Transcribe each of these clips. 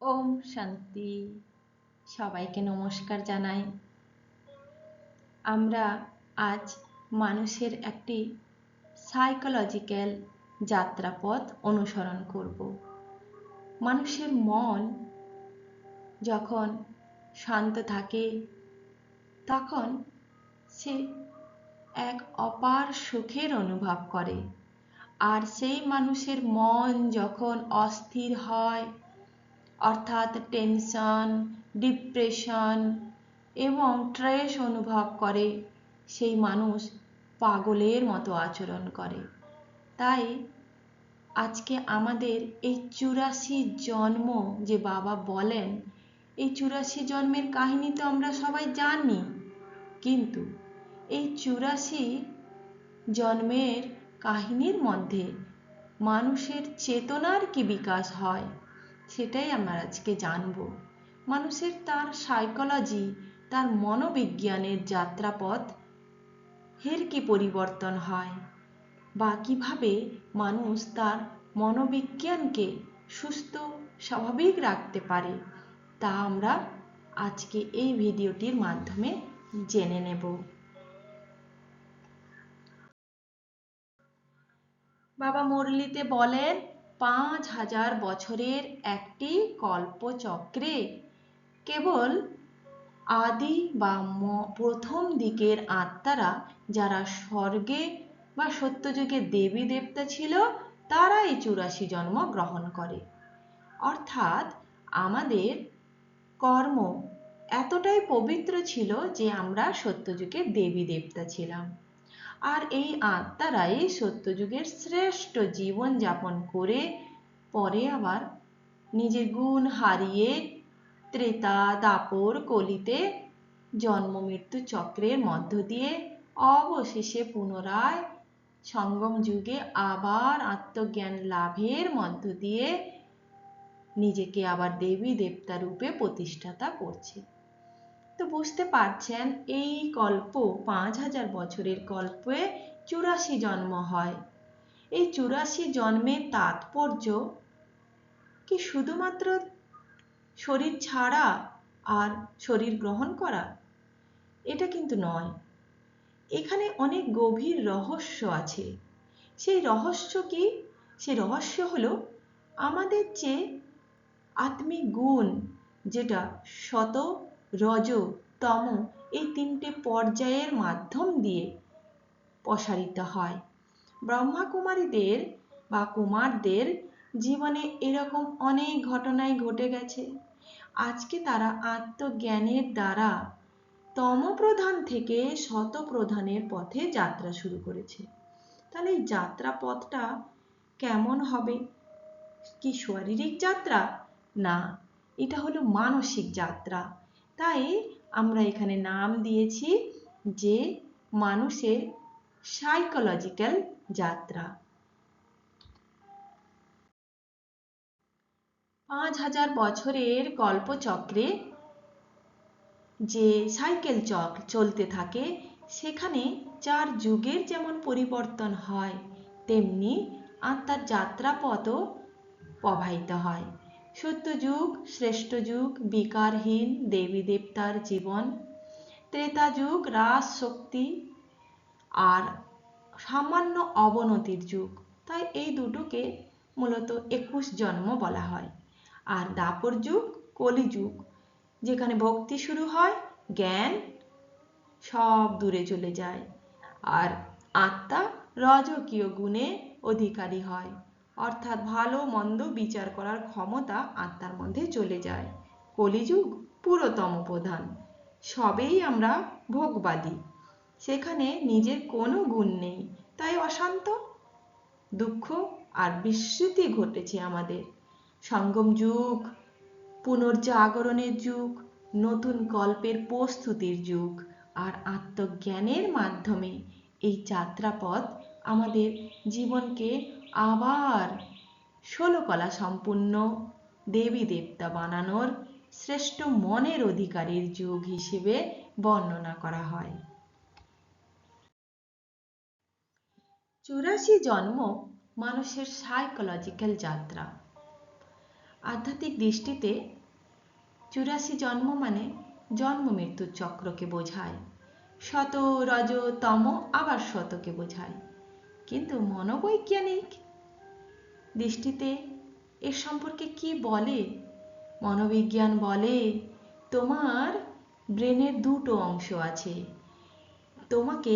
ওম শান্তি। সবাইকে নমস্কার জানাই। আমরা আজ মানুষের একটি সাইকোলজিক্যাল যাত্রাপথ অনুসরণ করব। মানুষের মন যখন শান্ত থাকে তখন সে এক অপার সুখের অনুভব করে, আর সেই মানুষের মন যখন অস্থির হয় অর্থাৎ টেনশন, ডিপ্রেশন এবং স্ট্রেস অনুভব করে, সেই মানুষ পাগলের মতো আচরণ করে। তাই আজকে আমাদের এই 84 জন্ম যে বাবা বলেন, এই 84 জন্মের কাহিনী তো আমরা সবাই জানি, কিন্তু এই 84 জন্মের কাহিনীর মধ্যে মানুষের চেতনার কি বিকাশ হয় সেটাই আমরা আজকে জানব। মানুষের তার সাইকোলজি, তার মনোবিজ্ঞানের যাত্রাপথ এর কি পরিবর্তন হয় বা কিভাবে মানুষ তার মনোবিজ্ঞানকে সুস্থ স্বাভাবিক রাখতে পারে, তা আমরা আজকে এই ভিডিওটির মাধ্যমে জেনে নেব। বাবা মুরলিতে বলেন 5000 বছরের একটি কল্পচক্রে কেবল আদি বা প্রথম দিকের আত্মারা, যারা স্বর্গে বা সত্যযুগে দেবী দেবতা ছিল, তারা এই 84 জন্ম গ্রহণ করে। অর্থাৎ আমাদের কর্ম এতটাই পবিত্র ছিল যে আমরা সত্যযুগে দেবী দেবতা ছিলাম, আর এই আত্মারাই সত্যযুগের শ্রেষ্ঠ জীবন যাপন করে পরে আবার নিজের গুণ হারিয়ে ত্রেতা দাপর কলিতে জন্ম মৃত্যু চক্রের মধ্য দিয়ে অবশেষে পুনরায় সঙ্গম যুগে আবার আত্মজ্ঞান লাভের মধ্য দিয়ে নিজেকে আবার দেবী দেবতা রূপে প্রতিষ্ঠাতা করছে। তো বুঝতে পারছেন, এই কল্প 5000 বছরের কল্পে 84 জন্ম হয়। এই 84 জন্মের তাৎপর্য কি শুধুমাত্র শরীর ছাড়া আর শরীর গ্রহণ করা? এটা কিন্তু নয়, এখানে অনেক গভীর রহস্য আছে। সেই রহস্য কি? সেই রহস্য হলো আমাদের যে আত্মিক গুণ, যেটা সত, রজ, তম, এই 3টে পর্যায়ের মাধ্যম দিয়ে প্রসারিত হয়। ব্রহ্মা কুমারীদের বা কুমারদের জীবনে এরকম অনেক ঘটনাই ঘটে গেছে। আজকে তারা আত্মজ্ঞানের দ্বারা তমপ্রধান থেকে শতপ্রধানের পথে যাত্রা শুরু করেছে। তাহলে এই যাত্রা পথটা কেমন হবে? কি শারীরিক যাত্রা? না, এটা হলো মানসিক যাত্রা। তাই আমরা এখানে নাম দিয়েছি যে মানুষের সাইকোলজিক্যাল যাত্রা। 5000 বছরের কল্পচক্রে যে সাইকেল চলতে থাকে, সেখানে 4 যুগের যেমন পরিবর্তন হয়, তেমনি আত্মার যাত্রাপথও প্রবাহিত হয়। সত্যযুগ, শ্রেষ্ঠ যুগ, বিকারহীন দেবী দেবতার জীবন। ত্রেতা যুগ রাজ শক্তি আর সামান্য অবনতির যুগ। তাই এই দুটোকে মূলত 21 জন্ম বলা হয়। আর দাপর যুগ, কলিযুগ, যেখানে ভক্তি শুরু হয়, জ্ঞান সব দূরে চলে যায়, আর আত্মা রাজকীয় গুণে অধিকারী হয়, অর্থাৎ ভালো মন্দ বিচার করার ক্ষমতা আত্মার মধ্যে চলে যায়। কলিযুগ পুরোতম প্রধান, সবেই আমরা ভোগবাদী, সেখানে নিজের কোনো গুণ নেই, তাই অশান্ত, দুঃখ আর বিস্মৃতি ঘটেছে আমাদের। সঙ্গম যুগ পুনর্জাগরণের যুগ, নতুন কল্পের প্রস্তুতির যুগ, আর আত্মজ্ঞানের মাধ্যমে এই যাত্রাপথ আমাদের জীবনকে আবার 16 কলা সম্পূর্ণ দেবী দেবতা বানানোর শ্রেষ্ঠ মনের অধিকারীর যুগ হিসেবে বর্ণনা করা হয়। 84 জন্ম মানুষের সাইকোলজিক্যাল যাত্রা। আধ্যাত্মিক দৃষ্টিতে 84 জন্ম মানে জন্ম মৃত্যুর চক্রকে বোঝায়। শত, রজ, তম আবার শতকে বোঝায়। কিন্তু মনোবৈজ্ঞানিক দৃষ্টিতে এর সম্পর্কে কি বলে? মনোবিজ্ঞান বলে তোমার ব্রেনের দুটো অংশ আছে। তোমাকে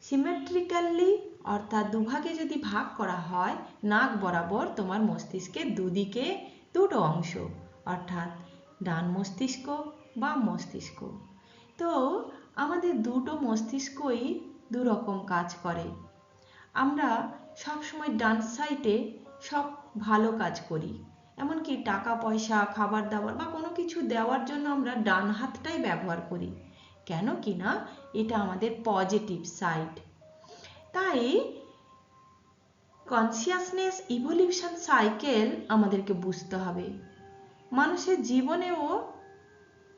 সিমেট্রিক্যালি অর্থাৎ দুভাগে যদি ভাগ করা হয়, নাক বরাবর তোমার মস্তিষ্কের দুদিকে দুটো অংশ, অর্থাৎ ডান মস্তিষ্ক বাম মস্তিষ্ক। তো আমাদের দুটো মস্তিষ্কই দুরকম কাজ করে। আমরা সবসময় ডান সাইডে সব ভালো কাজ করি, এমনকি টাকা পয়সা, খাবার দাবার বা কোনো কিছু দেওয়ার জন্য আমরা ডান হাতটাই ব্যবহার করি। কেন কি না এটা আমাদের পজিটিভ সাইড। তাই কনসিয়াসনেস ইভলিউশন সাইকেল আমাদেরকে বুঝতে হবে। মানুষের জীবনেও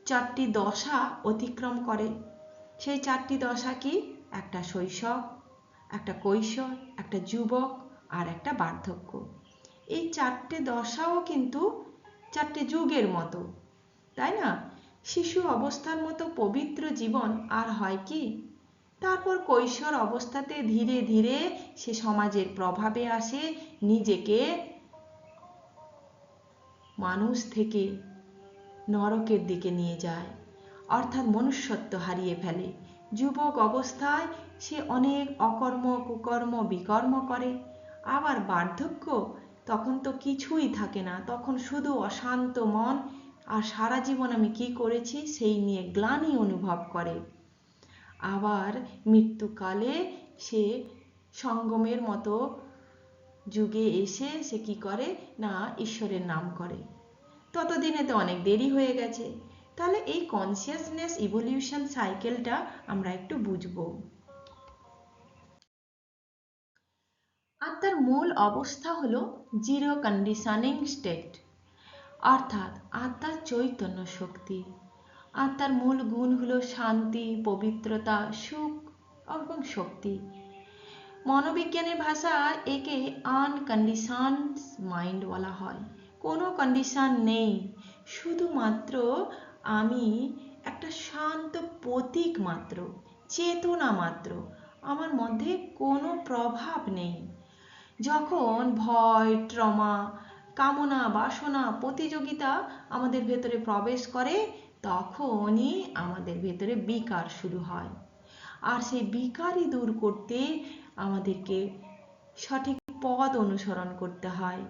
4টি দশা অতিক্রম করে। সেই 4টি দশা কি? একটা শৈশব, একটা কৈশোর, একটা যুবক আর একটা বার্ধক্য। এই 4টে দশাও কিন্তু 4টে যুগের মতো, তাই না? শিশু অবস্থার মতো পবিত্র জীবন আর হয় কি? তারপর কৈশোর অবস্থাতে ধীরে ধীরে সে সমাজের প্রভাবে আসে, নিজেকে মানুষ থেকে নরকের দিকে নিয়ে যায়, অর্থাৎ মনুষ্যত্ব হারিয়ে ফেলে। যুবক অবস্থায় সে অনেক অকর্ম, কুকর্ম, বিকর্ম করে। আবার বার্ধক্য, তখন তো কিছুই থাকে না, তখন শুধু অশান্ত মন আর সারা জীবন আমি কি করেছি সেই নিয়ে গ্লানি অনুভব করে। আবার মৃত্যুকালে সে সঙ্গমের মতো যুগে এসে সে কি করে না ঈশ্বরের নাম করে। ততদিনে তো অনেক দেরি হয়ে গেছে। তাহলে এই কনসিয়াসনেস ইভলিউশন সাইকেলটা আমরা একটু বুঝবো। আত্মার মূল অবস্থা হলো জিরো কন্ডিশনিং স্টেট, অর্থাৎ আত্মার চৈতন্য শক্তি। আত্মার মূল গুণ হলো শান্তি, পবিত্রতা, সুখ এবং শক্তি। মনোবিজ্ঞানের ভাষায় একে আনকন্ডিশনড মাইন্ড বলা হয়। কোনো কন্ডিশন নেই, শুধুমাত্র আমি একটা শান্ত প্রতীক মাত্র, চেতনা মাত্র, আমার মধ্যে কোনো প্রভাব নেই। যখন ভয়, ট্রমা, কামনা, বাসনা, প্রতিযোগিতা আমাদের ভেতরে প্রবেশ করে, তখনই আমাদের ভেতরে বিকার শুরু হয়। আর সেই বিকারই দূর করতে আমাদেরকে সঠিক পথ অনুসরণ করতে হয়,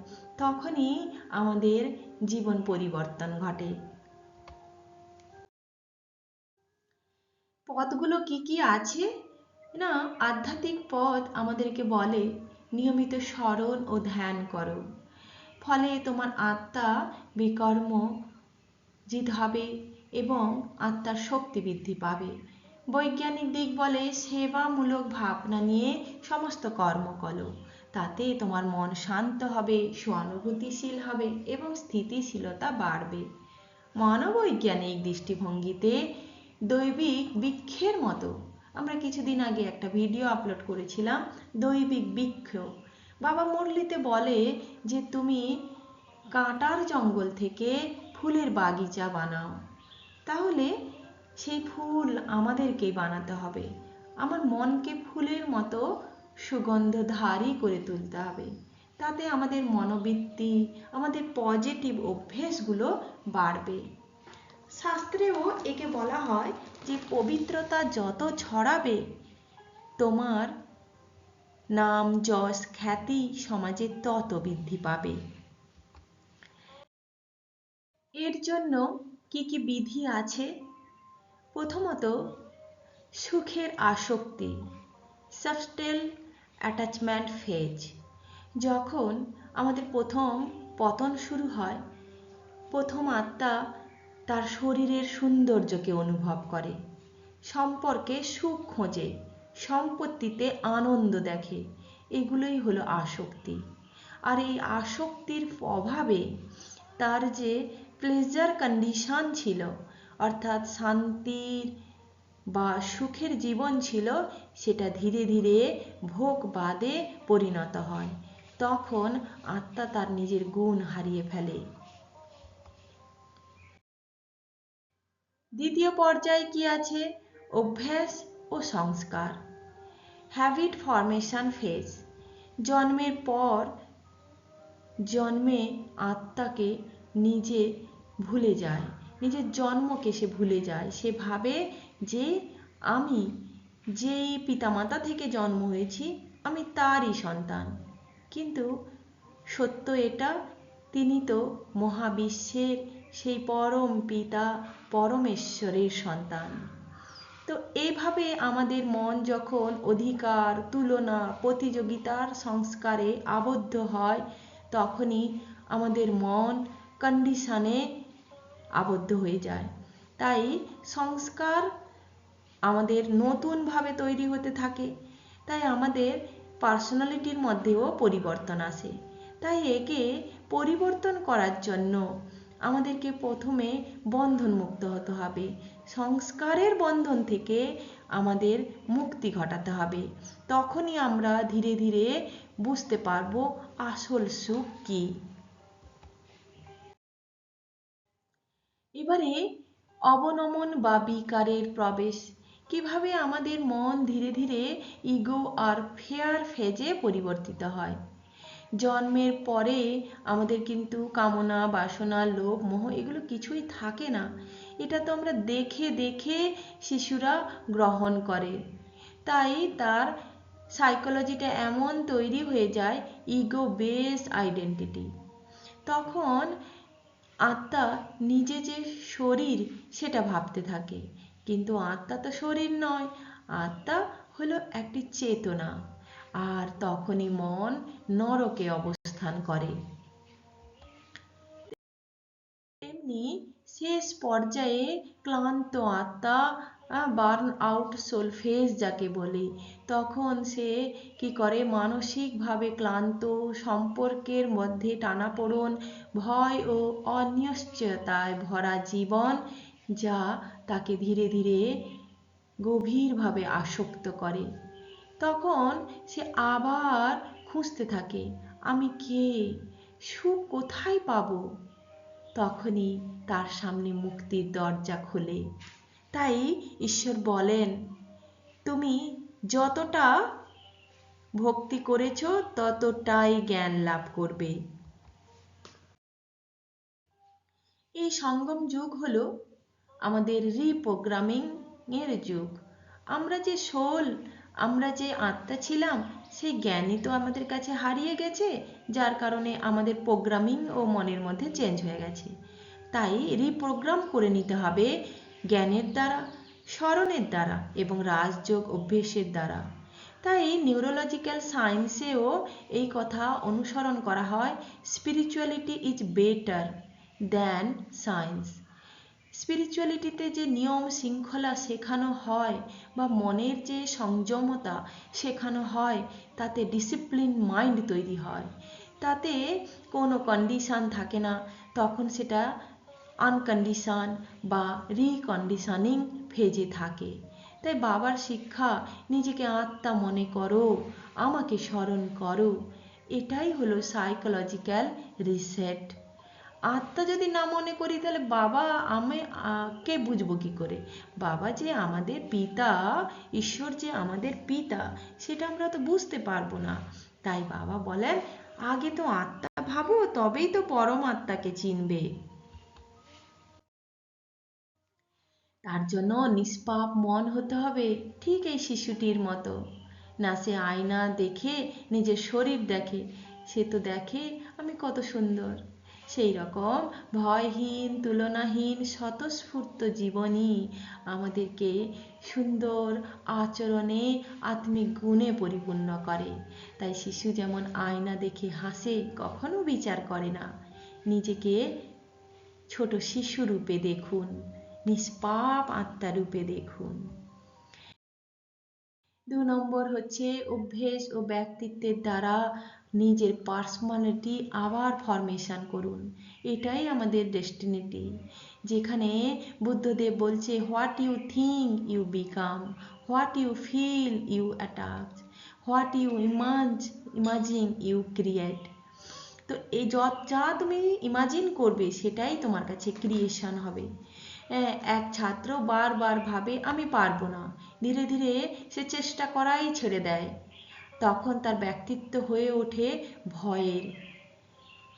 তখনই আমাদের জীবন পরিবর্তন ঘটে। পথগুলো কি কি আছে না? আধ্যাত্মিক পথ আমাদেরকে বলে নিয়মিত স্মরণ ও ধ্যান করো, ফলে তোমার আত্মা বিকর্ম জিত হবে এবং আত্মার শক্তি বৃদ্ধি পাবে। বৈজ্ঞানিক দিক বলে সেবামূলক ভাবনা নিয়ে সমস্ত কর্ম করো, তাতে তোমার মন শান্ত হবে, সহানুভূতিশীল হবে এবং স্থিতিশীলতা বাড়বে। মনোবৈজ্ঞানিক দৃষ্টিভঙ্গিতে দৈবিক বৃক্ষের মতো, আমরা কিছুদিন আগে একটা ভিডিও আপলোড করেছিলাম দৈবিক বৃক্ষ। বাবা মুরলিতে বলে যে তুমি কাঁটার জঙ্গল থেকে ফুলের বাগিচা বানাও, তাহলে সেই ফুল আমাদেরকেই বানাতে হবে। আমার মনকে ফুলের মতো সুগন্ধধারী করে তুলতে হবে, তাতে আমাদের মনোবৃত্তি, আমাদের পজিটিভ অভ্যেসগুলো বাড়বে। শাস্ত্রেও একে বলা হয় যে পবিত্রতা যত ছড়াবে, তোমার নাম, যশ, খ্যাতি সমাজে তত বৃদ্ধি পাবে। এর জন্য কি কি বিধি আছে? প্রথমত, সুখের আসক্তি, সাবস্টেল অ্যাটাচমেন্ট ফেজ। যখন আমাদের প্রথম পতন শুরু হয়, প্রথম আত্মা তার শরীরের সৌন্দর্যকে অনুভব করে, সম্পর্কে সুখ খোঁজে, সম্পত্তিতে আনন্দ দেখে, এগুলোই হলো আসক্তি। আর এই আসক্তির অভাবে তার যে প্লেজার কন্ডিশন ছিল, অর্থাৎ শান্তির বা সুখের জীবন ছিল, সেটা ধীরে ধীরে ভোগবাদে পরিণত হয়। তখন আত্মা তার নিজের গুণ হারিয়ে ফেলে। দ্বিতীয় পর্যায়ে কি আছে? অভ্যাস ও সংস্কার, হ্যাবিট ফরমেশন ফেজ। জন্মের পর জন্মে আত্মাকে নিজে ভুলে যায়, নিজের জন্মকে সে ভুলে যায়। সে ভাবে যে আমি যেই পিতামাতা থেকে জন্ম হয়েছি আমি তারই সন্তান, কিন্তু সত্য এটা, তিনি তো মহাবিশ্বের সেই পরম পিতা পরমেশ্বরের সন্তান। তো এইভাবে আমাদের মন যখন অধিকার, তুলনা, প্রতিযোগিতার সংস্কারে আবদ্ধ হয়, তখনই আমাদের মন কন্ডিশনে আবদ্ধ হয়ে যায়। তাই সংস্কার আমাদের নতুনভাবে তৈরি হতে থাকে, তাই আমাদের পার্সোনালিটির মধ্যেও পরিবর্তন আসে। তাই একে পরিবর্তন করার জন্য আমাদেরকে প্রথমে বন্ধনমুক্ত হতে হবে, সংস্কারের বন্ধন থেকে আমাদের মুক্তি ঘটাতে হবে। তখনই আমরা ধীরে ধীরে বুঝতে পারবো আসল সুখ কী। এবারে অবনমন বা বিকারের প্রবেশ, কিভাবে আমাদের মন ধীরে ধীরে ইগো আর ফেয়ার ফেজে পরিবর্তিত হয়। জন্মের পরে আমাদের কিন্তু কামনা, বাসনা, লোভ, মোহ এগুলো কিছুই থাকে না। এটা তো আমরা দেখে দেখে শিশুরা গ্রহণ করে, তাই তার সাইকোলজিটা এমন তৈরি হয়ে যায়, ইগো বেসড আইডেন্টিটি। তখন আত্মা নিজে যে শরীর সেটা ভাবতে থাকে, কিন্তু আত্মা তো শরীর নয়, আত্মা হলো একটি চেতনা। আর তখনই মন নরকে অবস্থান করে। তেমনি শেষ পর্যায়ে ক্লান্ত আত্মা, বার্ন আউট সোল ফেজ যাকে বলে, তখন সে কি করে, মানসিকভাবে ক্লান্ত, সম্পর্কের মধ্যে টানাপোড়েন, ভয় ও অনিশ্চয়তায় ভরা জীবন, যা তাকে ধীরে ধীরে গভীরভাবে আসক্ত করে। তখন সে আবার খুঁজতে থাকে, আমি কে, সুখ কোথায় পাবো। তখনই তার সামনে মুক্তির দরজা খোলে। তাই ঈশ্বর বলেন, তুমি যতটা ভক্তি করেছ ততটাই জ্ঞান লাভ করবে। এই সঙ্গম যুগ হলো আমাদের রিপ্রোগ্রামিং এর যুগ। আমরা যে সোল, আমরা যে আত্মা ছিলাম, সেই জ্ঞানই তো আমাদের কাছে হারিয়ে গেছে, যার কারণে আমাদের প্রোগ্রামিং ও মনের মধ্যে চেঞ্জ হয়ে গেছে। তাই রিপ্রোগ্রাম করে নিতে হবে জ্ঞানের দ্বারা, স্মরণের দ্বারা এবং রাজযোগ অভ্যেসের দ্বারা। তাই নিউরোলজিক্যাল সায়েন্সেও এই কথা অনুসরণ করা হয়, spirituality is better than science. স্পিরিচুয়ালিটিতে যে নিয়ম শৃঙ্খলা শেখানো হয় বা মনের যে সংযমতা শেখানো হয়, তাতে ডিসিপ্লিন মাইন্ড তৈরি হয়, তাতে কোনো কন্ডিশান থাকে না, তখন সেটা আনকন্ডিশন বা রিকন্ডিশনিং ফেজে থাকে। তাই বাবার শিক্ষা, নিজেকে আত্মা মনে করো, আমাকে স্মরণ করো, এটাই হলো সাইকোলজিক্যাল রিসেট। আত্মা যদি না মনে করি তাহলে বাবা আমি কে বুঝবো কি করে? বাবা যে আমাদের পিতা, ঈশ্বর যে আমাদের পিতা, সেটা আমরা তো বুঝতে পারবো না। তাই বাবা বলেন, আগে তো আত্মা ভাবো, তবেই তো পরমাত্মাকে চিনবে। তার জন্য নিষ্পাপ মন হতে হবে, ঠিক এই শিশুটির মতো। না সে আয়না দেখে নিজের শরীর দেখে, সে তো দেখে আমি কত সুন্দর। সেই রকম ভয়হীন, তুলনাহীন, স্বতঃস্ফূর্ত জীবনই আমাদেরকে সুন্দর আচরণে, আত্মিক গুণে পরিপূর্ণ করে। তাই শিশু যেমন আয়না দেখে হাসে, কখনো বিচার করে না, নিজেকে ছোট শিশু রূপে দেখুন, নিষ্পাপ আত্মা রূপে দেখুন। 2 নম্বর হচ্ছে অভ্যেস ও ব্যক্তিত্বের দ্বারা নিজের পার্সোনালিটি আবার ফরমেশন করুন। এটাই আমাদের ডেস্টিনিটি, যেখানে বুদ্ধদেব বলছে, what you think you become, what you feel you attach, what you imagine you create. তো এই যা তুমি ইমাজিন করবে সেটাই তোমার কাছে ক্রিয়েশন হবে। এক ছাত্র বারবার ভাবে আমি পারবো না, ধীরে ধীরে সে চেষ্টা করাই ছেড়ে দেয়। তখন তার ব্যক্তিত্ব হয়ে ওঠে ভয়ের।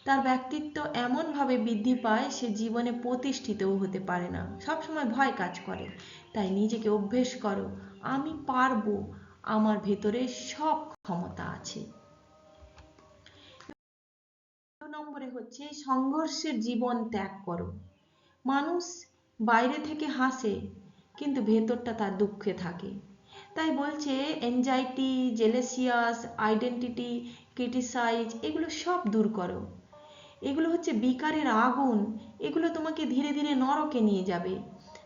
তার ব্যক্তিত্ব এমনভাবে বৃদ্ধি পায় সে জীবনে প্রতিষ্ঠিতও হতে পারে না, সবসময় ভয় কাজ করে। তাই নিজেকে অভ্যেস করো, আমি পারবো, আমার ভেতরে সব ক্ষমতা আছে। নম্বরে হচ্ছে সংঘর্ষের জীবন ত্যাগ করো। মানুষ বাইরে থেকে হাসে কিন্তু ভেতরটা তার দুঃখে থাকে। তাই বলছে এনজাইটি, জেলেসিয়াস, আইডেন্টিটি ক্রিটিসাইজ, এগুলো সব দূর করো। এগুলো হচ্ছে বিকারের আগুন, এগুলো তোমাকে ধীরে ধীরে নরকে নিয়ে যাবে।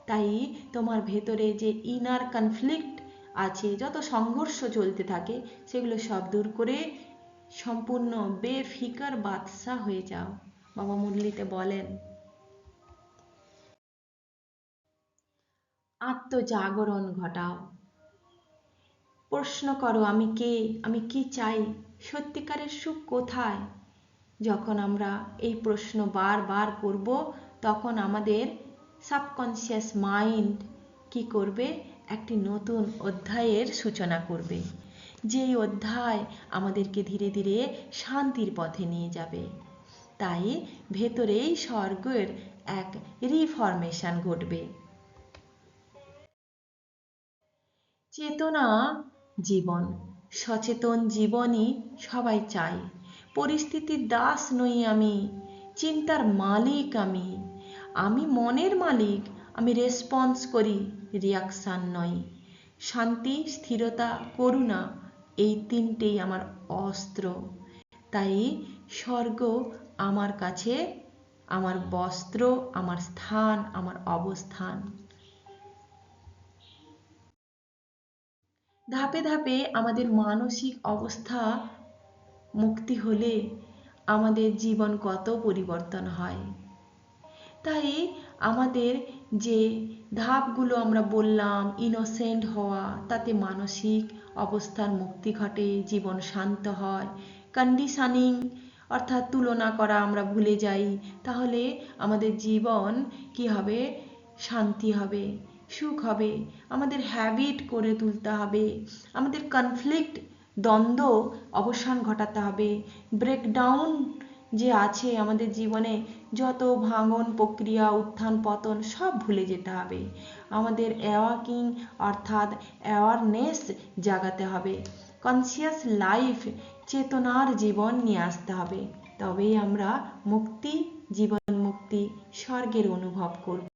তাই তোমার ভেতরে যে ইনার কনফ্লিক্ট আছে, যত সংঘর্ষ চলতে থাকে, সেগুলো সব দূর করে সম্পূর্ণ বেফিকার বাদশা হয়ে যাও। বাবা মুরলিতে বলেন, আত্মজাগরণ ঘটাও। প্রশ্ন করো আমি কে, আমি কি চাই, সত্যিকারের সুখ কোথায়। যখন আমরা এই প্রশ্ন বারবার করব, তখন আমাদের সাবকনসিয়াস মাইন্ড কি করবে, একটি নতুন অধ্যায়ের সূচনা করবে, যেই অধ্যায় আমাদেরকে ধীরে ধীরে শান্তির পথে নিয়ে যাবে। তাই ভেতরেই স্বর্গের এক রিফরমেশন ঘটবে। চেতনা জীবন, সচেতন জীবনই সবাই চাই। পরিস্থিতির দাস নই আমি, চিন্তার মালিক আমি। আমি মনের মালিক, আমি রেসপন্স করি, রিয়াকশান নয়। শান্তি, স্থিরতা, করুণা, এই তিনটেই আমার অস্ত্র। তাই স্বর্গ আমার কাছে আমার বস্ত্র, আমার স্থান, আমার অবস্থান। ধাপে ধাপে আমাদের মানসিক অবস্থা মুক্তি হলে আমাদের জীবন কত পরিবর্তন হয়। তাই আমাদের যে ধাপগুলো আমরা বললাম, ইনোসেন্ট হওয়া, তাতে মানসিক অবস্থার মুক্তি ঘটে, জীবন শান্ত হয়। কন্ডিশনিং অর্থাৎ তুলনা করা আমরা ভুলে যাই, তাহলে আমাদের জীবন কি হবে, শান্তি হবে, সুখ হবে। আমাদের হ্যাবিট করে তুলতে হবে, আমাদের কনফ্লিক্ট, দ্বন্দ্ব অবসান ঘটাতে হবে। ব্রেকডাউন যে আছে আমাদের জীবনে, যত ভাঙন প্রক্রিয়া, উত্থান পতন, সব ভুলে যেতে হবে। আমাদের অ্যাওয়াকিং অর্থাৎ অ্যাওয়ারনেস জাগাতে হবে। কনসিয়াস লাইফ, চেতনার জীবন নিয়ে আসতে হবে। তবেই আমরা মুক্তি, জীবন মুক্তি, স্বর্গের অনুভব করব।